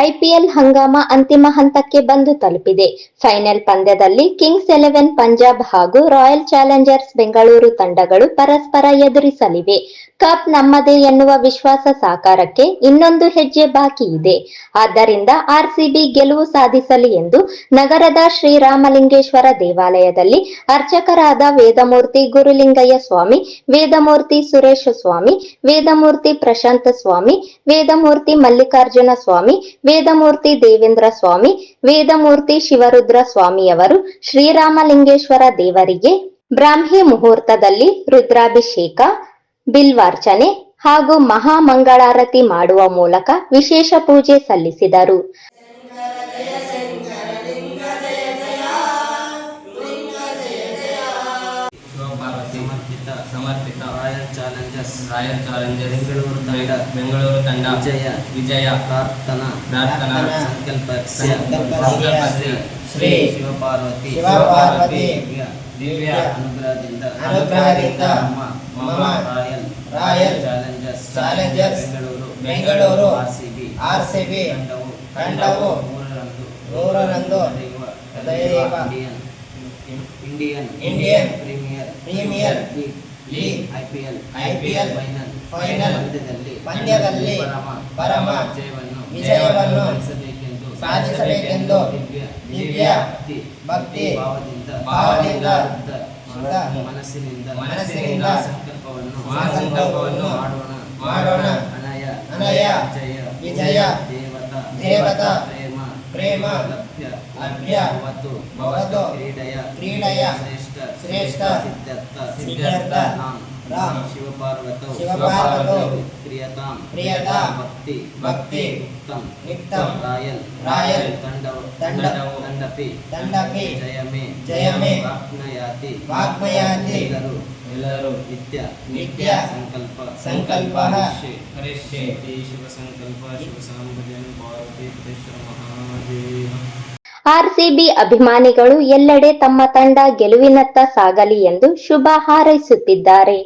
IPL Hungama ಅಂತಿಮ ಹಂತಕ್ಕೆ ಬಂದು ತಲುಪಿದೆ. ಫೈನಲ್ ಪಂದ್ಯದಲ್ಲಿ ಕಿಂಗ್ಸ್ 11 ಪಂಜಾಬ್ ಹಾಗೂ ರಾಯಲ್ ಚಾಲೆಂಜರ್ಸ್ ಬೆಂಗಳೂರು ತಂಡಗಳು ಪರಸ್ಪರ ಎದುರಿಸಲಿವೆ. ಕಪ್ ನಮ್ಮದೇ ಎನ್ನುವ ವಿಶ್ವಾಸ ಸಾಕಾರಕ್ಕೆ ಇನ್ನೊಂದು ಹೆಜ್ಜೆ ಬಾಕಿ ಇದೆ. ಆದ್ದರಿಂದ ಆರ್ಸಿಬಿ ಗೆಲುವು ಸಾಧಿಸಲಿ ಎಂದು ನಗರದ ಶ್ರೀರಾಮಲಿಂಗೇಶ್ವರ ದೇವಾಲಯದಲ್ಲಿ ಅರ್ಚಕರಾದ ವೇದಮೂರ್ತಿ ಗುರುಲಿಂಗಯ್ಯ ಸ್ವಾಮಿ, ವೇದಮೂರ್ತಿ ಸುರೇಶ ಸ್ವಾಮಿ, ವೇದಮೂರ್ತಿ ಪ್ರಶಾಂತ ಸ್ವಾಮಿ, ವೇದಮೂರ್ತಿ ಮಲ್ಲಿಕಾರ್ಜುನ ಸ್ವಾಮಿ, ವೇದಮೂರ್ತಿ ದೇವೇಂದ್ರ ಸ್ವಾಮಿ, ವೇದಮೂರ್ತಿ ಶಿವರುದ್ರ ಸ್ವಾಮಿಯವರು ಶ್ರೀರಾಮಲಿಂಗೇಶ್ವರ ದೇವರಿಗೆ ಬ್ರಾಹ್ಮಿ ಮುಹೂರ್ತದಲ್ಲಿ ರುದ್ರಾಭಿಷೇಕ, ಬಿಲ್ವಾರ್ಚನೆ ಹಾಗೂ ಮಹಾಮಂಗಳಾರತಿ ಮಾಡುವ ಮೂಲಕ ವಿಶೇಷ ಪೂಜೆ ಸಲ್ಲಿಸಿದರು. ಸಮರ್ಪಿತ ರಾಯಲ್ ಚಾಲೆಂಜರ್ಸ್ ಬೆಂಗಳೂರು ತಂಡ ವಿಜಯ ಪ್ರಾರ್ಥನಾ ಸಂಕಲ್ಪ ಶ್ರೀ ಶಿವಪಾರ್ವತಿ ದಿವ್ಯ ಅನುಗ್ರಹದಿಂದ ಮಮ ರಾಯಲ್ ಚಾಲೆಂಜರ್ಸ್ ಬೆಂಗಳೂರು ಆರ್ಸಿಬಿ ತಂಡವು 3ರಂದು Indian Premier League IPL final ಪಂದ್ಯದಲ್ಲಿ ಪರಮ ವಿಜಯವನ್ನು ಸಾಧಿಸಬೇಕೆಂದು ದಿವ್ಯ ಭಕ್ತಿ ಭಾವದಿಂದ ಮನಸ್ಸಿನಿಂದ ಸಂಕಲ್ಪವನ್ನು ಮಾಡೋಣ. ಅನಯ ವಿಜಯ ದೇವತಾ ಪ್ರೇಮ ಲಭ್ಯ ಭವತು ಕ್ರೀಡೆಯ ಶ್ರೇಷ್ಠ ಸಿದ್ಧಾರ್ಥ ರಾಮ್ ಶಿವಪಾರ್ವತೌ ಪ್ರಿಯತಾ ಭಕ್ತಿ ಯುಕ್ತಂ ರಾಯಲ್ ತಂಡಪಿ ಜಯಮೇ ವಾಗ್ಮಯಾತಿ ಎಲ್ಲರೂ ನಿತ್ಯ ಸಂಕಲ್ಪ ಹರಿಷ್ಯೆ ಶಿವ ಸಂಕಲ್ಪ ಶಿವ ಸಾಂಬಜನ್ ಪಾರ್ವತಿ ಮಹಾದೇವ. ಆರ್ಸಿಬಿ ಅಭಿಮಾನಿಗಳು ಎಲ್ಲೆಡೆ ತಮ್ಮ ತಂಡ ಗೆಲುವಿನತ್ತ ಸಾಗಲಿ ಎಂದು ಶುಭ ಹಾರೈಸುತ್ತಿದ್ದಾರೆ.